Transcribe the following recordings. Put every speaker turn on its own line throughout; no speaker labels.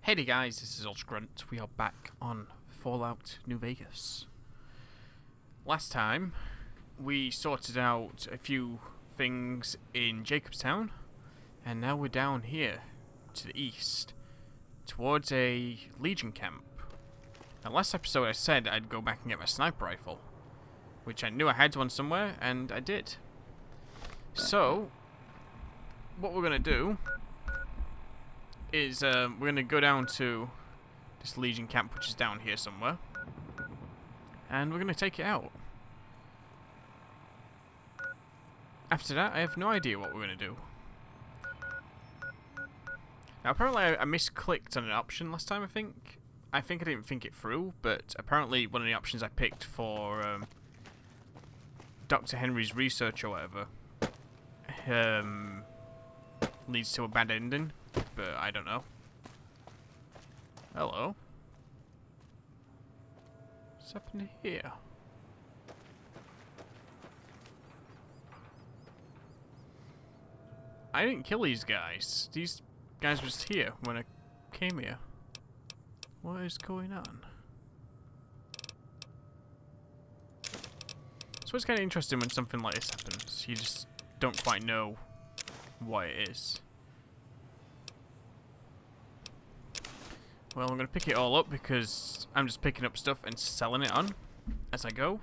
Hey there guys, this is Grunt. We are back on Fallout New Vegas. Last time, we sorted out a few things in Jacobstown, and now we're down here, to the east, towards a Legion camp. Now last episode I said I'd go back and get my sniper rifle, which I knew I had one somewhere, and I did. So, what we're going to do is we're going to go down to this Legion camp, which is down here somewhere, and we're going to take it out. After that, I have no idea what we're going to do. Now, apparently I misclicked on an option last time, I think. I didn't think it through, but apparently one of the options I picked for Dr. Henry's research or whatever leads to a bad ending. But I don't know. Hello. What's happening here? I didn't kill these guys. These guys were just here when I came here. What is going on? So it's kind of interesting when something like this happens. You just don't quite know what it is. Well, I'm going to pick it all up because I'm just picking up stuff and selling it on as I go.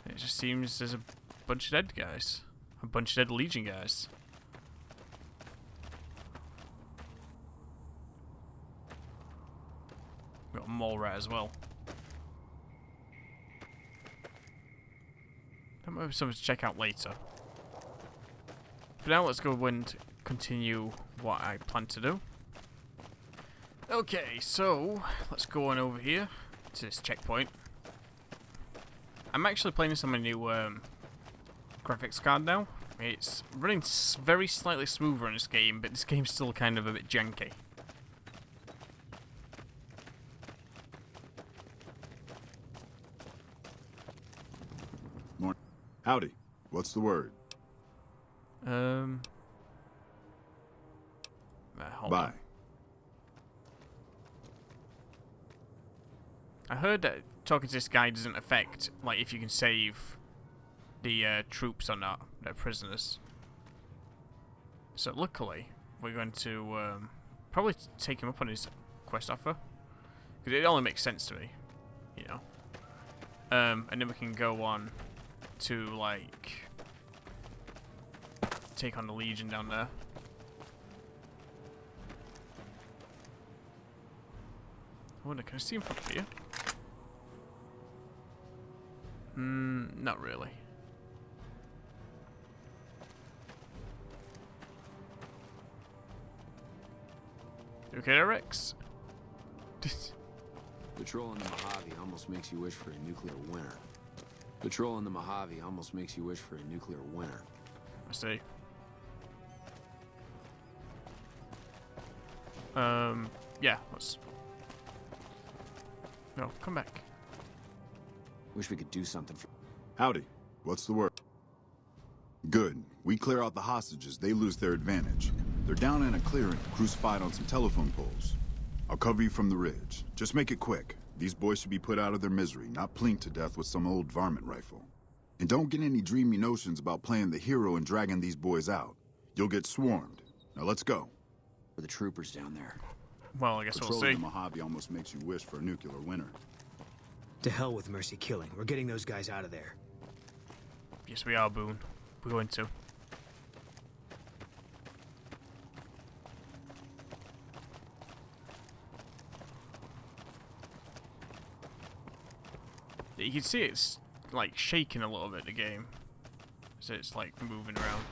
It just seems there's a bunch of dead guys. A bunch of dead Legion guys. Got a mole rat as well. That might be something to check out later. For now, let's go and continue what I plan to do. Okay, so let's go on over here to this checkpoint. I'm actually playing this on my new graphics card now. It's running very slightly smoother in this game, but this game's still kind of a bit janky.
Howdy. What's the word?
Hold
Bye.
on. I heard that talking to this guy doesn't affect, like, if you can save the troops or not, they're prisoners. So luckily, we're going to probably take him up on his quest offer, because it only makes sense to me, you know. And then we can go on to, like, take on the Legion down there. I wonder, can I see him from here? Not really. You okay there, Rex?
Patrolling the Mojave almost makes you wish for a nuclear winter. Patrolling the Mojave almost makes you wish for a nuclear winter.
I see. Yeah, let's... No, come back.
Wish we could do something for...
Howdy. What's the word? Good. We clear out the hostages. They lose their advantage. They're down in a clearing, crucified on some telephone poles. I'll cover you from the ridge. Just make it quick. These boys should be put out of their misery, not plinked to death with some old varmint rifle. And don't get any dreamy notions about playing the hero and dragging these boys out. You'll get swarmed. Now let's go.
for the troopers down there.
Well, I guess we'll
Patrolling
see.
the Mojave almost makes you wish for a nuclear winter.
To hell with mercy killing. We're getting those guys out of there.
Yes, we are, Boone. We're going to. You can see it's like shaking a little bit, the game. So it's like moving around.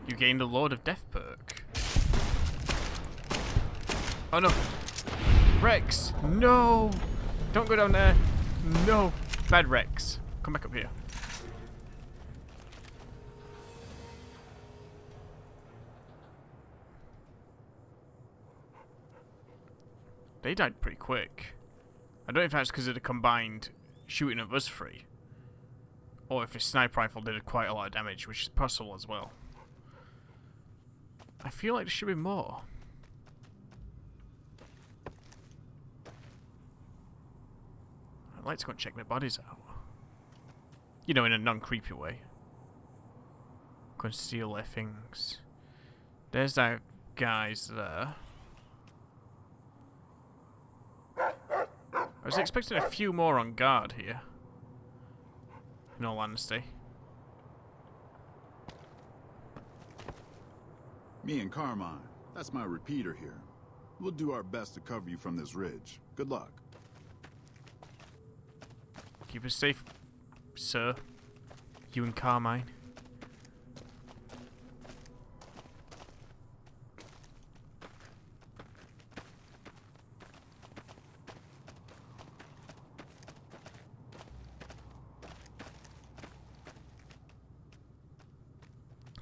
You gained a Lord of Death perk. Oh no. Rex! No! Don't go down there. No. Bad Rex. Come back up here. They died pretty quick. I don't know if that's because of the combined shooting of us three, or if his sniper rifle did quite a lot of damage, which is possible as well. I feel like there should be more. I'd like to go and check their bodies out. You know, in a non-creepy way. Go and steal their things. There's that guy's there. I was expecting a few more on guard here. In all honesty.
Me and Carmine. That's my repeater here. We'll do our best to cover you from this ridge. Good luck.
Keep us safe, sir. You and Carmine.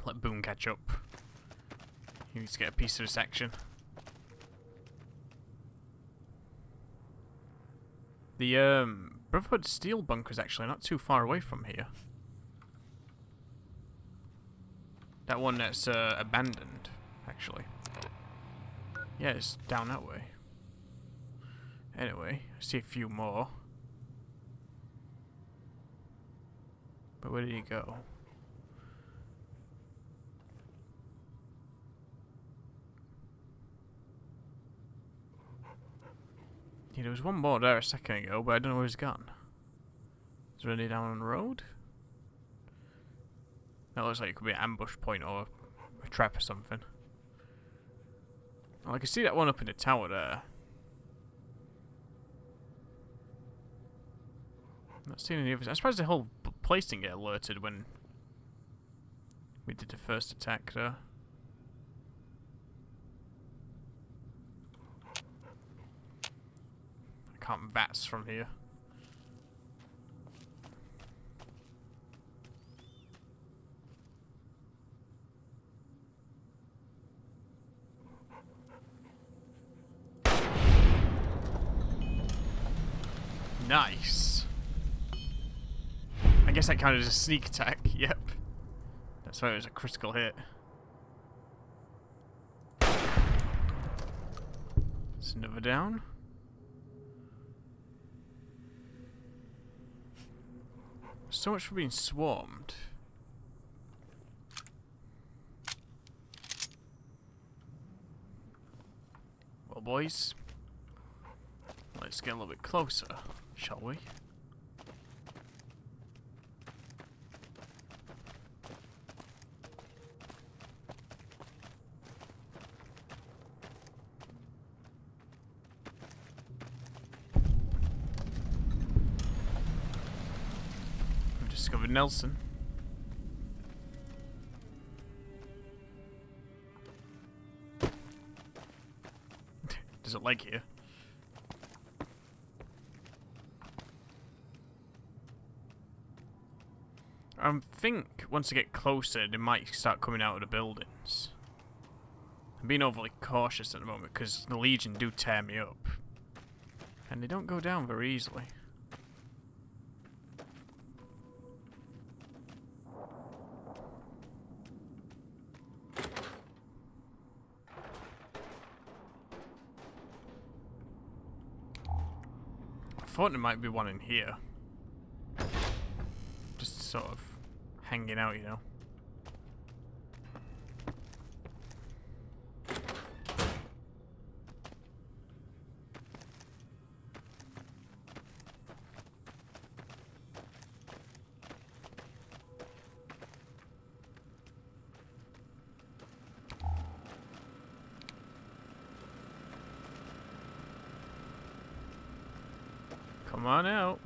Let Boone catch up. He needs to get a piece of this action. The Brotherhood Steel bunker is actually not too far away from here. That one that's abandoned, actually. Yeah, it's down that way. Anyway, I see a few more. But where did he go? Yeah, there was one more there a second ago, but I don't know where he's gone. Is there any down on the road? That looks like it could be an ambush point or a trap or something. Oh, I can see that one up in the tower there. Not seeing any others. I suppose the whole place didn't get alerted when we did the first attack there. I can't bats from here. Nice. I guess that counted as a sneak attack. Yep. That's why it was a critical hit. It's another down. So much for being swarmed. Well, boys, let's get a little bit closer, shall we? We've discovered Nelson. Does it like here? I think once I get closer, they might start coming out of the buildings. I'm being overly cautious at the moment because the Legion do tear me up. And they don't go down very easily. I thought there might be one in here. Just sort of hanging out, you know. Come on out.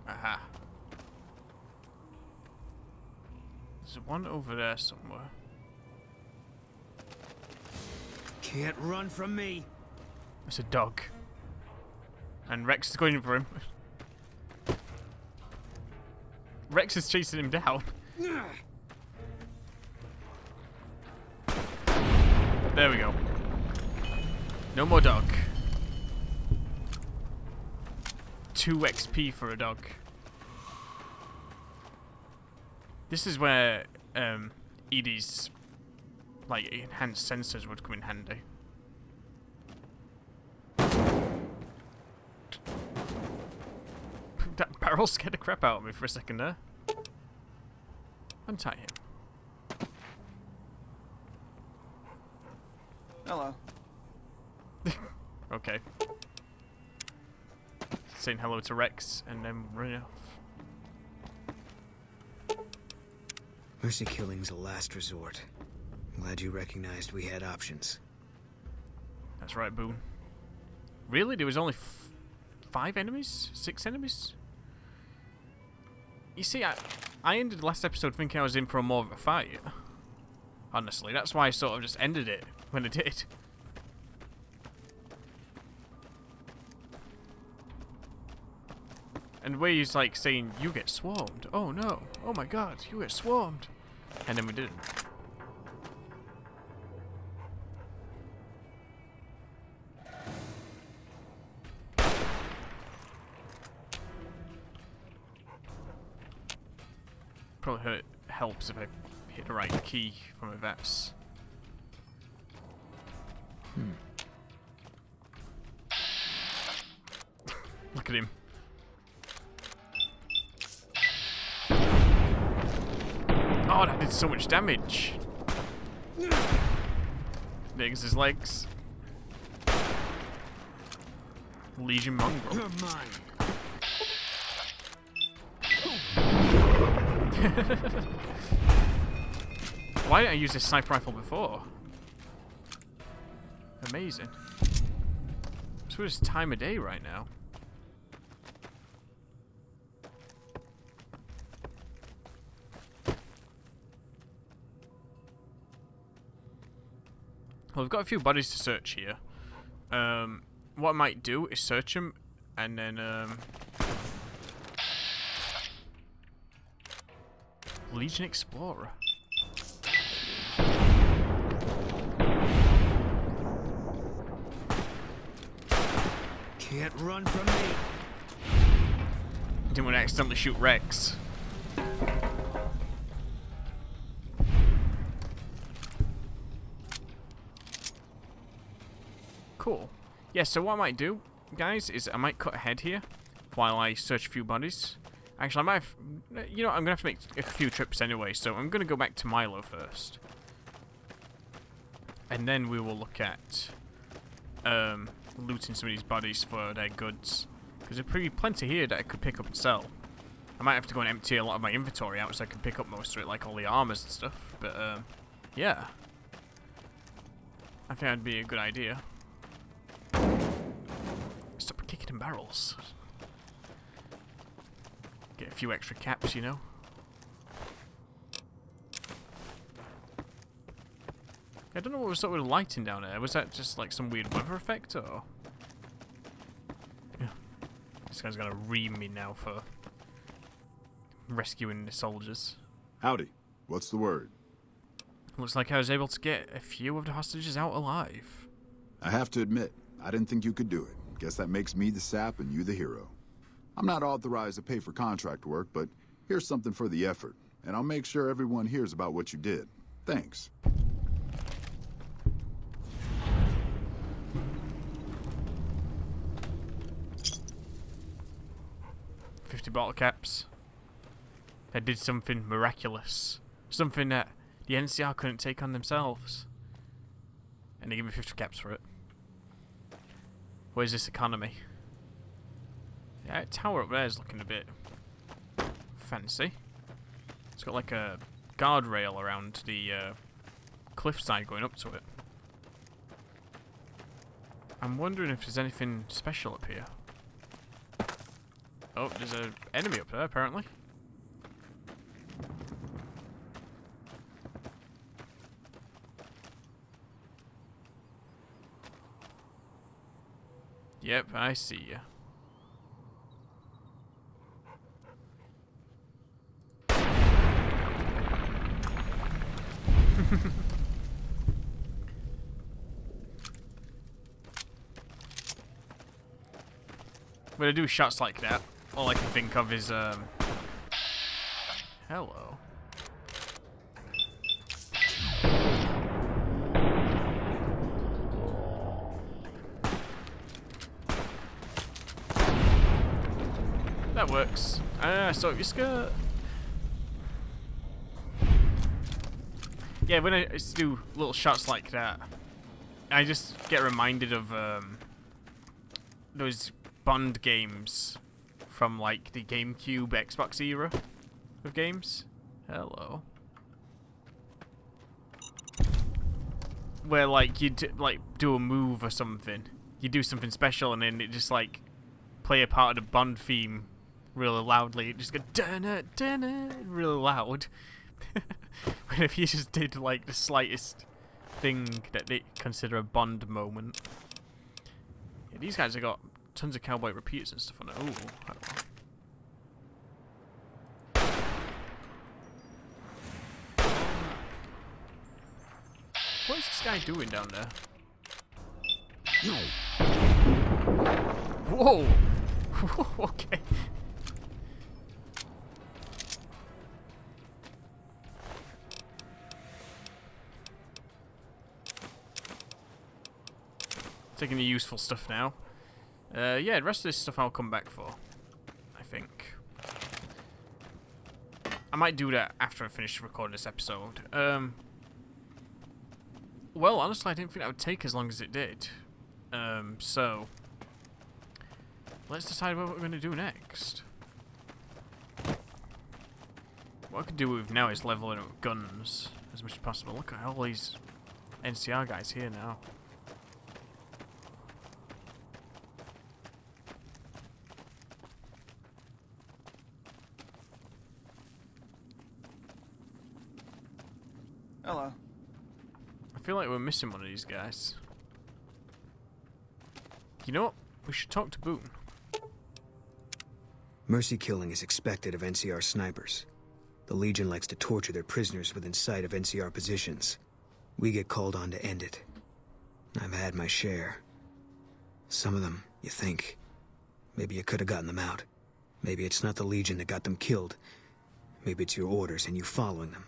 Aha. There's one over there somewhere.
Can't run from me.
It's a dog. And Rex is going in for him. Rex is chasing him down. There we go. No more dog. 2 XP for a dog. This is where Edie's like enhanced sensors would come in handy. That barrel scared the crap out of me for a second there. Untie him.
Hello.
Okay. Saying hello to Rex and then running off.
Mercy killing's a last resort. I'm glad you recognized we had options.
That's right, Boone. Really? There was only 5 enemies? 6 enemies? You see, I ended the last episode thinking I was in for more of a fight. Honestly, that's why I sort of just ended it when I did. And where he's like saying, you get swarmed. Oh no. Oh my god, you get swarmed. And then we didn't. Probably helps if I hit the right key from a vest. Look at him. Oh, that did so much damage. There's his legs. Legion Mongrel.
You're mine.
Why didn't I use this sniper rifle before? Amazing. So it's time of day right now. Well, we've got a few bodies to search here. What I might do is search them and then Legion Explorer.
Can't run from me.
Didn't want to accidentally shoot Rex. Cool. Yeah, so what I might do, guys, is I might cut ahead here while I search a few bodies. Actually, I might have... You know, I'm going to have to make a few trips anyway, so I'm going to go back to Milo first. And then we will look at looting some of these bodies for their goods. Because there's plenty here that I could pick up and sell. I might have to go and empty a lot of my inventory out so I can pick up most of it, like all the armors and stuff. But, yeah. I think that'd be a good idea. Stop kicking in barrels. Get a few extra caps, you know. I don't know what was up with the lighting down there. Was that just like some weird weather effect, or? Yeah. This guy's gonna ream me now for rescuing the soldiers.
Howdy. What's the word?
Looks like I was able to get a few of the hostages out alive.
I have to admit, I didn't think you could do it. Guess that makes me the sap and you the hero. I'm not authorized to pay for contract work, but here's something for the effort, and I'll make sure everyone hears about what you did. Thanks.
$50 bottle caps. They did something miraculous. Something that the NCR couldn't take on themselves. And they give me 50 caps for it. Where's this economy? Yeah, that tower up there is looking a bit fancy. It's got like a guardrail around the cliffside going up to it. I'm wondering if there's anything special up here. Oh, there's an enemy up there apparently. Yep, I see you. When I do shots like that, all I can think of is, hello. That works. So your skirt. Yeah, when I do little shots like that, I just get reminded of those Bond games from like the GameCube, Xbox era of games. Hello. Where like you like do a move or something, you do something special, and then it just like play a part of the Bond theme really loudly. It just go dun dun really loud. When if you just did like the slightest thing that they consider a Bond moment. Yeah, these guys have got tons of cowboy repeaters and stuff on it. Ooh, what is this guy doing down there? Whoa! Okay. Taking the useful stuff now. Yeah, the rest of this stuff I'll come back for, I think. I might do that after I finish recording this episode. Well, honestly, I didn't think that would take as long as it did. So let's decide what we're going to do next. What I could do with now is leveling up guns as much as possible. Look at all these NCR guys here now.
Hello.
I feel like we're missing one of these guys. You know what? We should talk to Boone.
Mercy killing is expected of NCR snipers. The Legion likes to torture their prisoners within sight of NCR positions. We get called on to end it. I've had my share. Some of them, you think. Maybe you could have gotten them out. Maybe it's not the Legion that got them killed. Maybe it's your orders and you following them.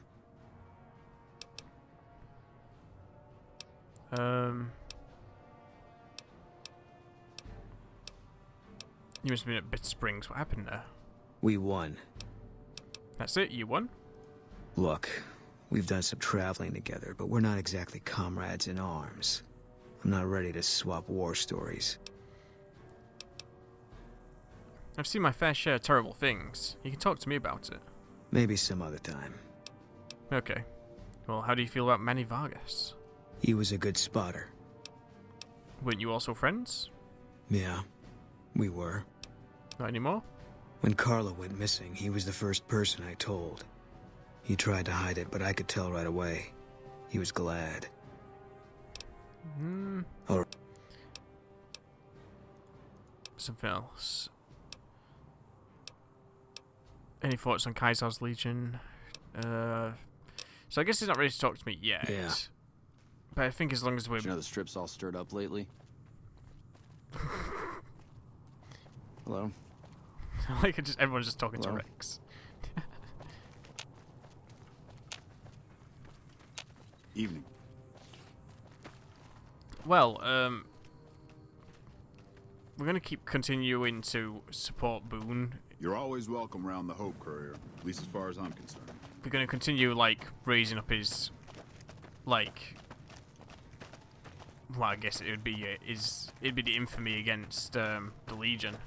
You must have been at Bit Springs. What happened there?
We won.
That's it? You won?
Look, we've done some traveling together, but we're not exactly comrades in arms. I'm not ready to swap war stories.
I've seen my fair share of terrible things. You can talk to me about it.
Maybe some other time.
Okay. Well, how do you feel about Manny Vargas?
He was a good spotter.
Weren't you also friends?
Yeah, we were.
Not anymore?
When Carla went missing, he was the first person I told. He tried to hide it, but I could tell right away. He was glad. Or
something else. Any thoughts on Kaiser's Legion? So I guess he's not ready to talk to me yet.
Yeah.
But I think as long as we're...
You know the strip's all stirred up lately? Hello?
like everyone's just talking
Hello?
to Rex.
Evening.
Well, we're going to keep continuing to support Boone.
You're always welcome around the Hope Courier, at least as far as I'm concerned.
We're going to continue, like, raising up his, like... Well, I guess it would be it'd be the infamy against the Legion.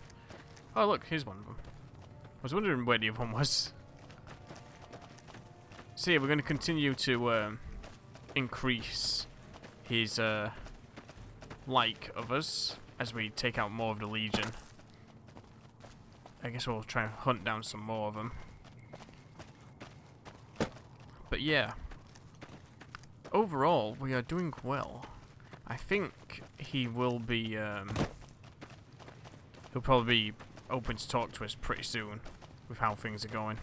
Oh, look, here's one of them. I was wondering where the other one was. So yeah, we're going to continue to increase his like of us as we take out more of the Legion. I guess we'll try and hunt down some more of them. But yeah, overall we are doing well. I think he will be he'll probably be open to talk to us pretty soon with how things are going.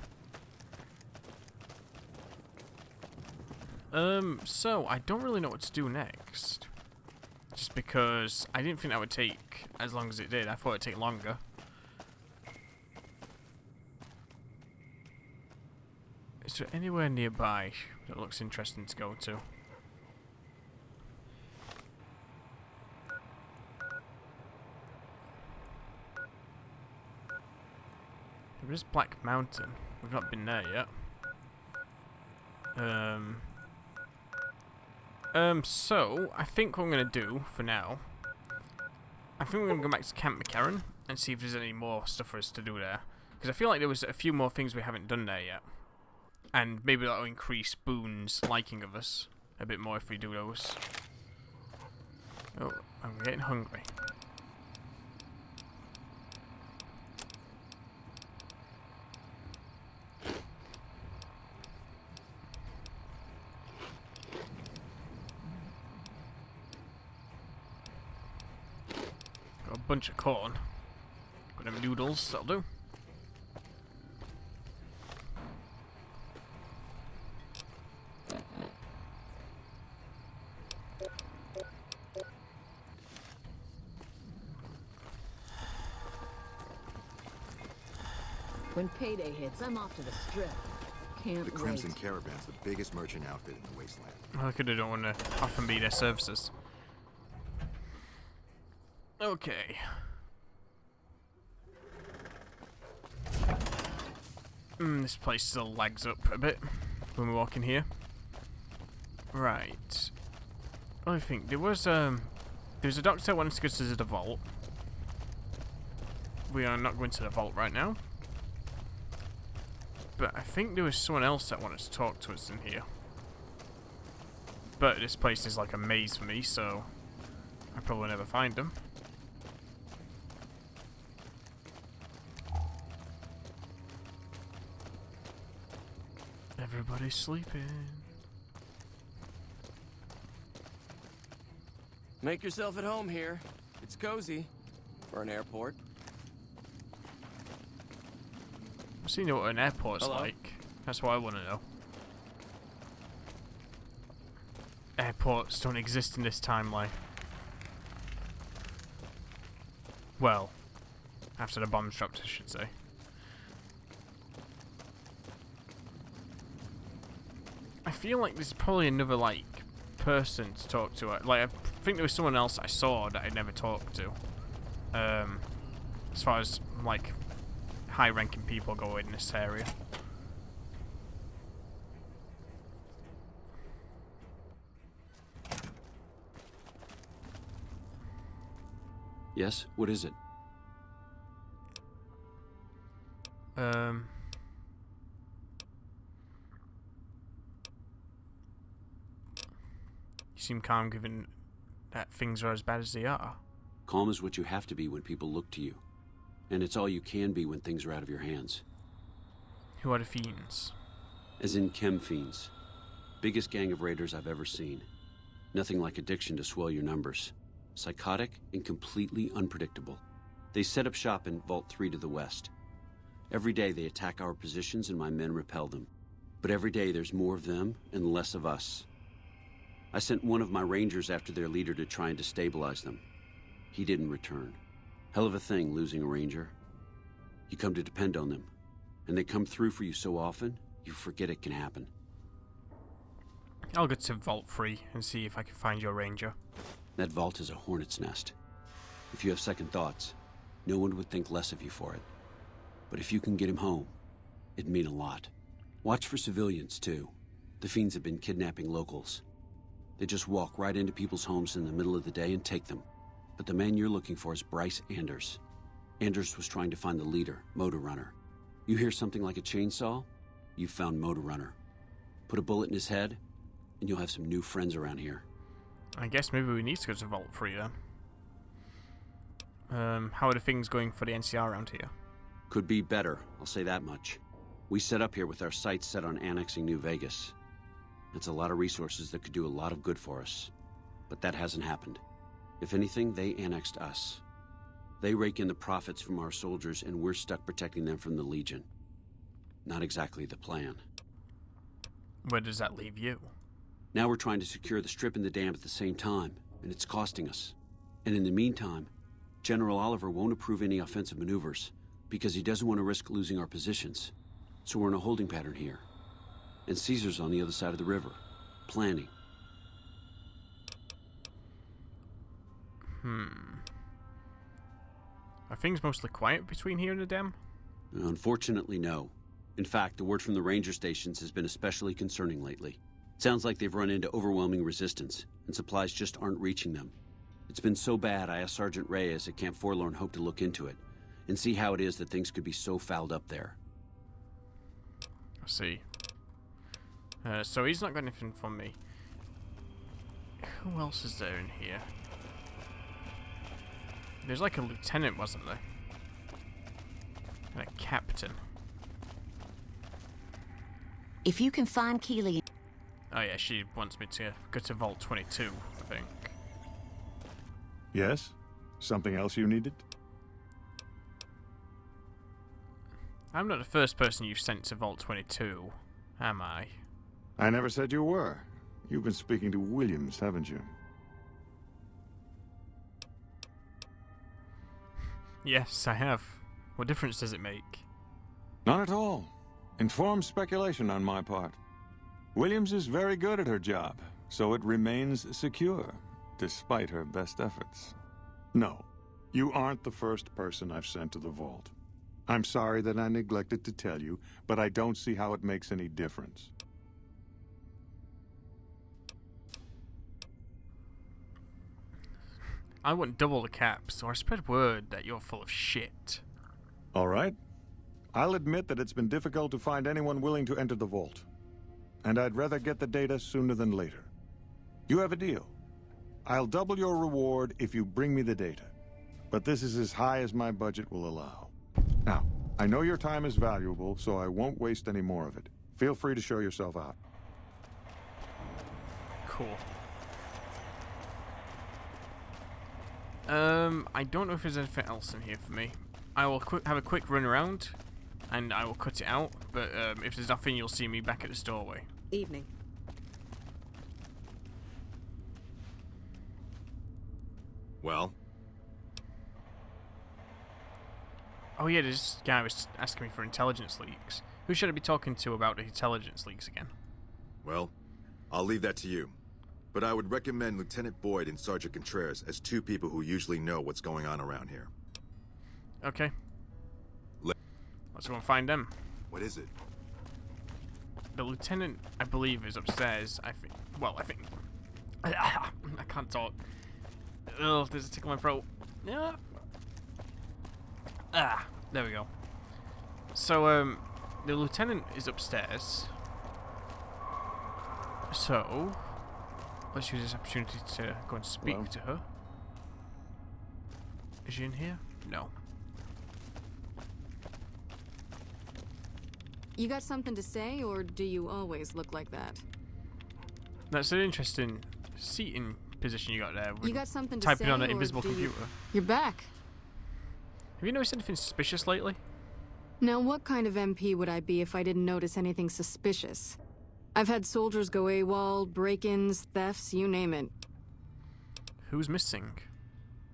So I don't really know what to do next. Just because I didn't think that would take as long as it did. I thought it'd take longer. Is there anywhere nearby that looks interesting to go to? There is Black Mountain. We've not been there yet. So, I think what I'm going to do, for now, I think we're going to go back to Camp McCarran and see if there's any more stuff for us to do there. Because I feel like there was a few more things we haven't done there yet. And maybe that'll increase Boone's liking of us a bit more if we do those. Oh, I'm getting hungry. Got a bunch of corn. Got them noodles, that'll do.
When payday hits, I'm off to the strip. Can't
The Crimson
wait.
Caravan's the biggest merchant outfit in the Wasteland.
I could have don't want to offer me their services. Okay. This place still lags up a bit when we walk in here. Right. I think there was a doctor that wanted to go to the vault. We are not going to the vault right now. But I think there was someone else that wanted to talk to us in here. But this place is like a maze for me, so I probably will never find them. Everybody's sleeping.
Make yourself at home here. It's cozy for an airport.
I've seen what an airport's
Hello?
like. That's what I want to know. Airports don't exist in this timeline. Well, after the bombs dropped, I should say. I feel like there's probably another, like, person to talk to. Like, I think there was someone else I saw that I never talked to. As far as, like, high-ranking people go in this area.
Yes? What is it?
You seem calm given that things are as bad as they are.
Calm is what you have to be when people look to you. And it's all you can be when things are out of your hands.
Who are the fiends?
As in chem fiends. Biggest gang of raiders I've ever seen. Nothing like addiction to swell your numbers. Psychotic and completely unpredictable. They set up shop in Vault 3 to the west. Every day they attack our positions and my men repel them. But every day there's more of them and less of us. I sent one of my rangers after their leader to try and destabilize them. He didn't return. Hell of a thing, losing a ranger. You come to depend on them, and they come through for you so often, you forget it can happen.
I'll go to Vault 3 and see if I can find your ranger.
That vault is a hornet's nest. If you have second thoughts, no one would think less of you for it. But if you can get him home, it'd mean a lot. Watch for civilians, too. The fiends have been kidnapping locals. They just walk right into people's homes in the middle of the day and take them. But the man you're looking for is Bryce Anders. Anders was trying to find the leader, Motor Runner. You hear something like a chainsaw? You've found Motor Runner. Put a bullet in his head, and you'll have some new friends around here.
I guess maybe we need to go to Vault 3 then. How are the things going for the NCR around here?
Could be better, I'll say that much. We set up here with our sights set on annexing New Vegas. It's a lot of resources that could do a lot of good for us. But that hasn't happened. If anything, they annexed us. They rake in the profits from our soldiers, and we're stuck protecting them from the Legion. Not exactly the plan.
Where does that leave you?
Now we're trying to secure the strip and the dam at the same time, and it's costing us. And in the meantime, General Oliver won't approve any offensive maneuvers, because he doesn't want to risk losing our positions. So we're in a holding pattern here. And Caesar's on the other side of the river, planning.
Are things mostly quiet between here and the dam?
Unfortunately, no. In fact, the word from the ranger stations has been especially concerning lately. Sounds like they've run into overwhelming resistance, and supplies just aren't reaching them. It's been so bad, I asked Sergeant Reyes at Camp Forlorn Hope to look into it, and see how it is that things could be so fouled up there.
I see. So he's not got anything from me. Who else is there in here? There's like a lieutenant, wasn't there? And a captain.
If you can find Keely...
Oh yeah, she wants me to go to Vault 22, I think.
Yes? Something else you needed?
I'm not the first person you've sent to Vault 22, am I?
I never said you were. You've been speaking to Williams, haven't you?
Yes, I have. What difference does it make?
None at all. Informed speculation on my part. Williams is very good at her job, so it remains secure, despite her best efforts. No, you aren't the first person I've sent to the vault. I'm sorry that I neglected to tell you, but I don't see how it makes any difference.
I want double the caps, or I spread word that you're full of shit.
All right. I'll admit that it's been difficult to find anyone willing to enter the vault. And I'd rather get the data sooner than later. You have a deal. I'll double your reward if you bring me the data. But this is as high as my budget will allow. Now, I know your time is valuable, so I won't waste any more of it. Feel free to show yourself out.
Cool. I don't know if there's anything else in here for me. I will have a quick run around, and I will cut it out, but if there's nothing, you'll see me back at this doorway.
Evening.
Well?
Oh yeah, this guy was asking me for intelligence leaks. Who should I be talking to about the intelligence leaks again?
Well, I'll leave that to you. But I would recommend Lieutenant Boyd and Sergeant Contreras as two people who usually know what's going on around here.
Okay. Let's go and find them.
What is it?
The lieutenant, I believe, is upstairs. I think. Well, I think. I can't talk. Ugh, there's a tickle in my throat. Yeah. There we go. So, the lieutenant is upstairs. So, let's use this opportunity to go and speak to her. Is she in here? No.
You got something to say, or do you always look like that?
That's an interesting seating position you got there.
You got something to
typing
say,
on an
or
invisible
do you-
computer.
You're back.
Have you noticed anything suspicious lately?
Now, what kind of MP would I be if I didn't notice anything suspicious? I've had soldiers go AWOL, break-ins, thefts, you name it.
Who's missing?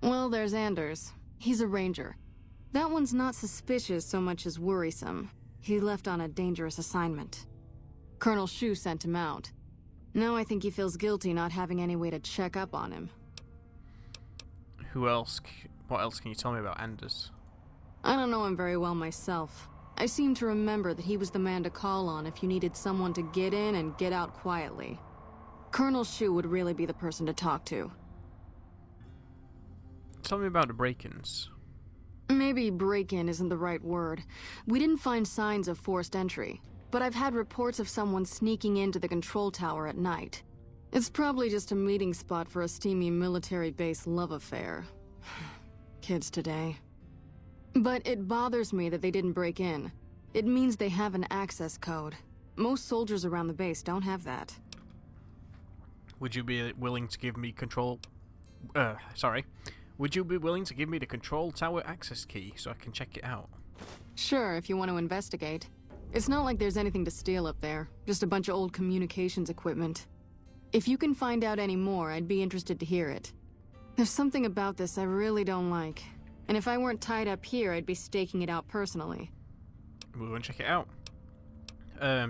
Well, there's Anders. He's a ranger. That one's not suspicious so much as worrisome. He left on a dangerous assignment. Colonel Shu sent him out. Now I think he feels guilty not having any way to check up on him.
Who else? What else can you tell me about Anders?
I don't know him very well myself. I seem to remember that he was the man to call on if you needed someone to get in and get out quietly. Colonel Shu would really be the person to talk to.
Tell me about the break-ins.
Maybe break-in isn't the right word. We didn't find signs of forced entry, but I've had reports of someone sneaking into the control tower at night. It's probably just a meeting spot for a steamy military base love affair. Kids today. But it bothers me that they didn't break in. It means they have an access code. Most soldiers around the base don't have that.
Would you be willing to give me control... Would you be willing to give me the control tower access key so I can check it out?
Sure, if you want to investigate. It's not like there's anything to steal up there, just a bunch of old communications equipment. If you can find out any more, I'd be interested to hear it. There's something about this I really don't like. And if I weren't tied up here, I'd be staking it out personally.
We'll go and check it out.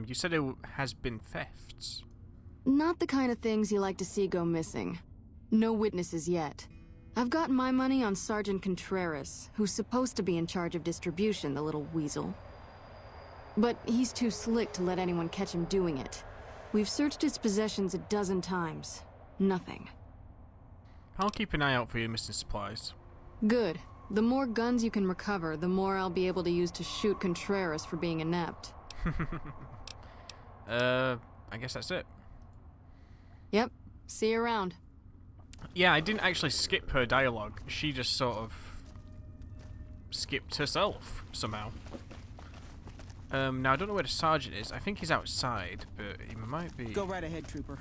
You said it has been thefts.
Not the kind of things you like to see go missing. No witnesses yet. I've got my money on Sergeant Contreras, who's supposed to be in charge of distribution, the little weasel. But he's too slick to let anyone catch him doing it. We've searched his possessions a dozen times. Nothing.
I'll keep an eye out for your missing supplies.
Good. The more guns you can recover, the more I'll be able to use to shoot Contreras for being inept.
I guess that's it.
Yep. See you around.
Yeah, I didn't actually skip her dialogue. She just sort of skipped herself somehow. Now I don't know where the sergeant is. I think he's outside, but he might be...
Go right ahead, trooper.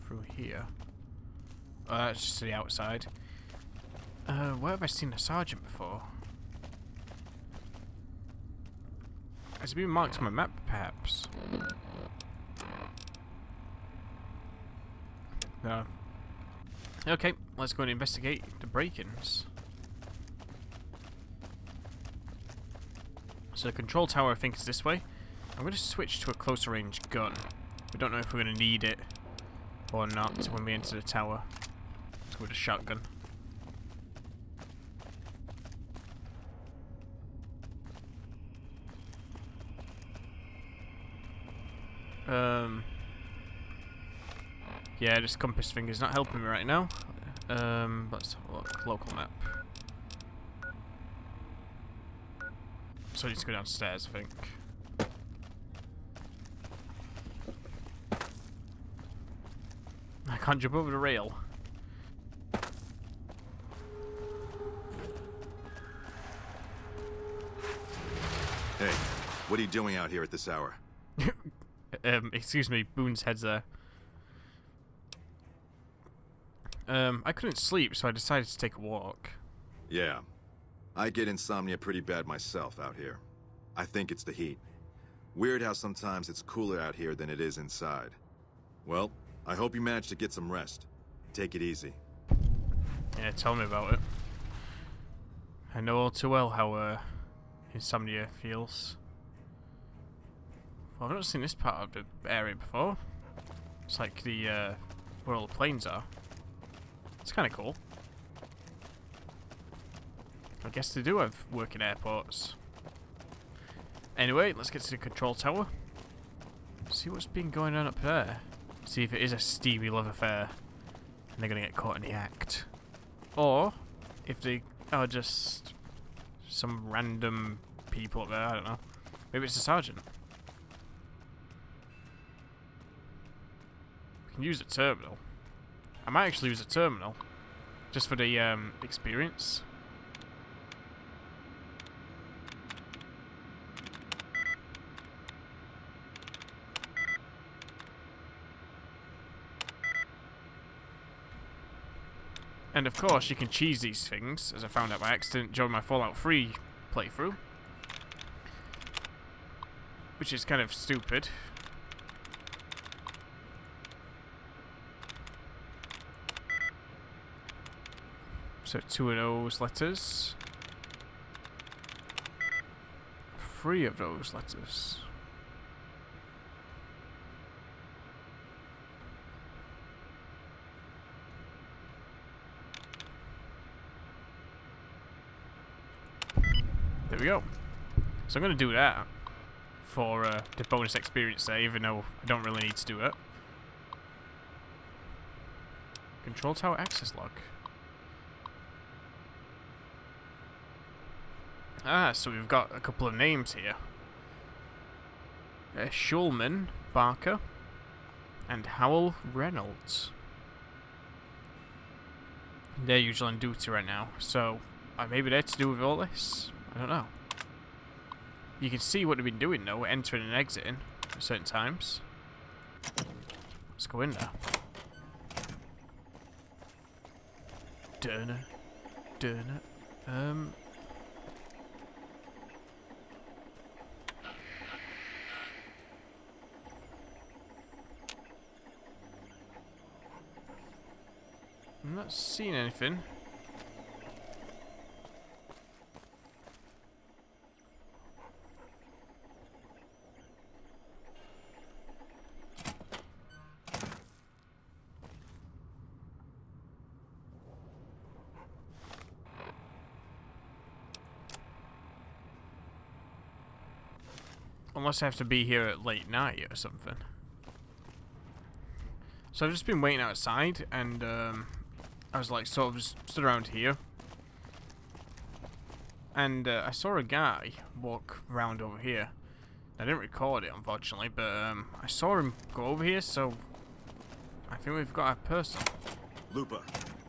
Through here. That's just the outside. Where have I seen the sergeant before? Has it been marked on my map, perhaps? No. Okay, let's go and investigate the break-ins. So the control tower, I think, is this way. I'm going to switch to a closer range gun. We don't know if we're going to need it or not when we enter the tower. Let's go with a shotgun. Yeah, this compass thing is not helping me right now. Let's have a look. Local map. So I need to go downstairs, I think. I can't jump over the rail.
Hey, what are you doing out here at this hour?
Excuse me, Boone's head's there. I couldn't sleep, so I decided to take a walk.
Yeah. I get insomnia pretty bad myself out here. I think it's the heat. Weird how sometimes it's cooler out here than it is inside. Well, I hope you managed to get some rest. Take it easy.
Yeah, tell me about it. I know all too well how, insomnia feels. Well, I've not seen this part of the area before. It's like the, where all the planes are. It's kind of cool. I guess they do have working airports. Anyway, let's get to the control tower. See what's been going on up there. See if it is a steamy love affair. And they're going to get caught in the act. Or, if they are just some random people up there, I don't know. Maybe it's a sergeant. We can use a terminal. I might actually use a terminal. Just for the experience. And of course, you can cheese these things, as I found out by accident during my Fallout 3 playthrough. Which is kind of stupid. So 2 of those letters. 3 of those letters. There we go. So I'm going to do that for the bonus experience there, even though I don't really need to do it. Control tower access log. Ah, so we've got a couple of names here. Schulman, Barker, and Howell Reynolds. They're usually on duty right now, so maybe they're to do with all this? I don't know. You can see what they've been doing though, entering and exiting at certain times. Let's go in there. Dunno. Darn it. I'm not seeing anything. Unless I have to be here at late night or something. So I've just been waiting outside, and I was like sort of just stood around here, and I saw a guy walk around over here. I didn't record it, unfortunately, but I saw him go over here, so I think we've got a person.
Lupa,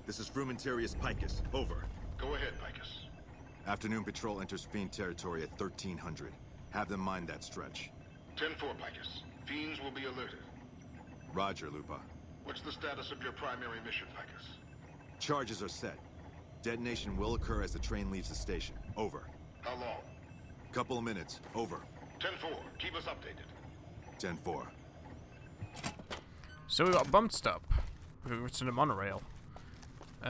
this is Frumentarius Picus. Over.
Go ahead, Picus.
Afternoon patrol enters Fiend territory at 1300. Have them mind that stretch.
10-4, Picus. Fiends will be alerted.
Roger, Lupa.
What's the status of your primary mission, Picus?
Charges are set. Detonation will occur as the train leaves the station. Over.
How long?
Couple of minutes. Over.
10-4. Keep us updated.
10-4.
So we got a bump stop. We're going to the monorail. We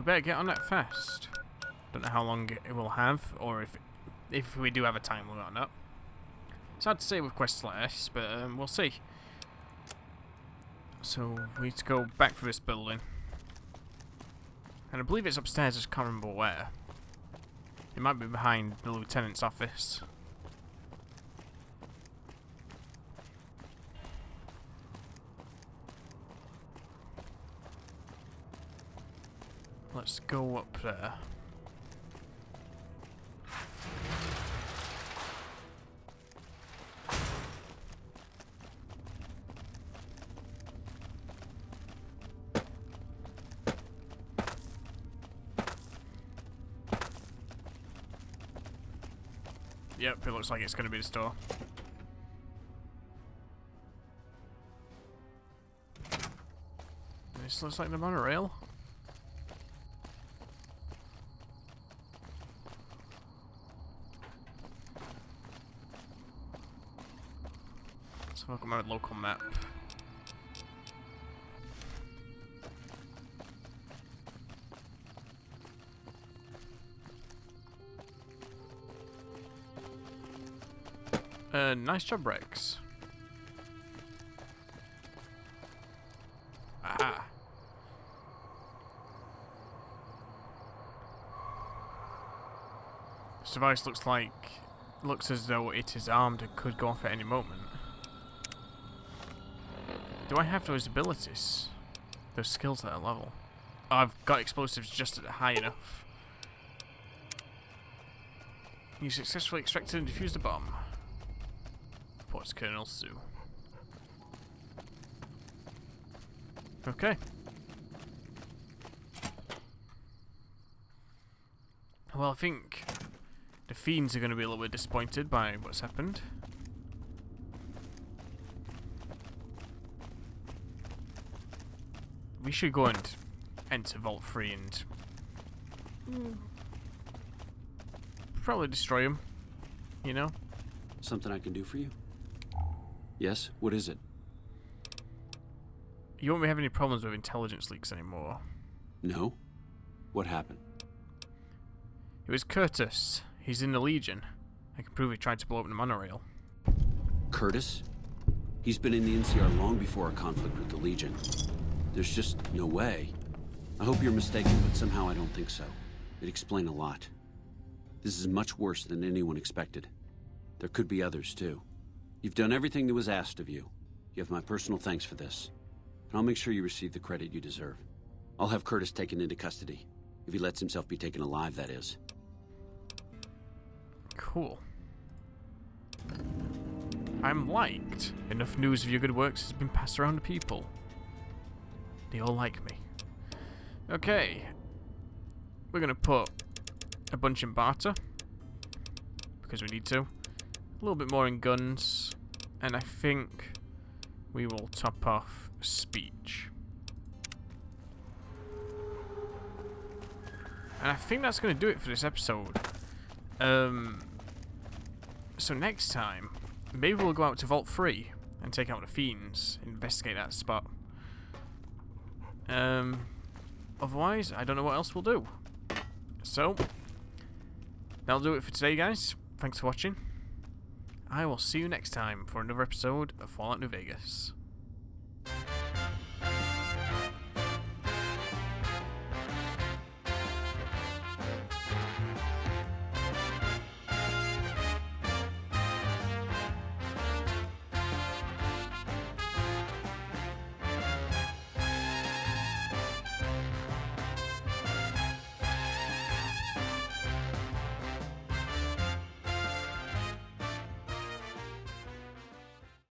better get on that fast. Don't know how long it will have, or if we do have a time limit on that. It's hard to say with quests like this, but we'll see. So we need to go back through this building, and I believe it's upstairs. I just can't remember where. It might be behind the lieutenant's office. Let's go up there. Yep, it looks like it's going to be the store. This looks like the monorail. Let's look at my local map. Nice job, Rex. Aha. This device looks as though it is armed and could go off at any moment. Do I have those abilities? Those skills at that level? Oh, I've got explosives just at high enough. You successfully extracted and defused the bomb. Reports Colonel Sue. Okay. Well, I think the Fiends are going to be a little bit disappointed by what's happened. We should go and enter Vault 3 and probably destroy him, you know?
Something I can do for you? Yes? What is it?
You won't be having any problems with intelligence leaks anymore.
No? What happened?
It was Curtis. He's in the Legion. I can prove he tried to blow up the monorail.
Curtis? He's been in the NCR long before our conflict with the Legion. There's just no way. I hope you're mistaken, but somehow I don't think so. It'd explain a lot. This is much worse than anyone expected. There could be others, too. You've done everything that was asked of you. You have my personal thanks for this. And I'll make sure you receive the credit you deserve. I'll have Curtis taken into custody. If he lets himself be taken alive, that is.
Cool. I'm liked. Enough news of your good works has been passed around to people. They all like me. Okay. We're gonna put a bunch in barter. Because we need to. A little bit more in guns. And I think we will top off speech. And I think that's going to do it for this episode. So next time, maybe we'll go out to Vault 3 and take out the Fiends, investigate that spot. Otherwise, I don't know what else we'll do. So, that'll do it for today, guys. Thanks for watching. I will see you next time for another episode of Fallout New Vegas.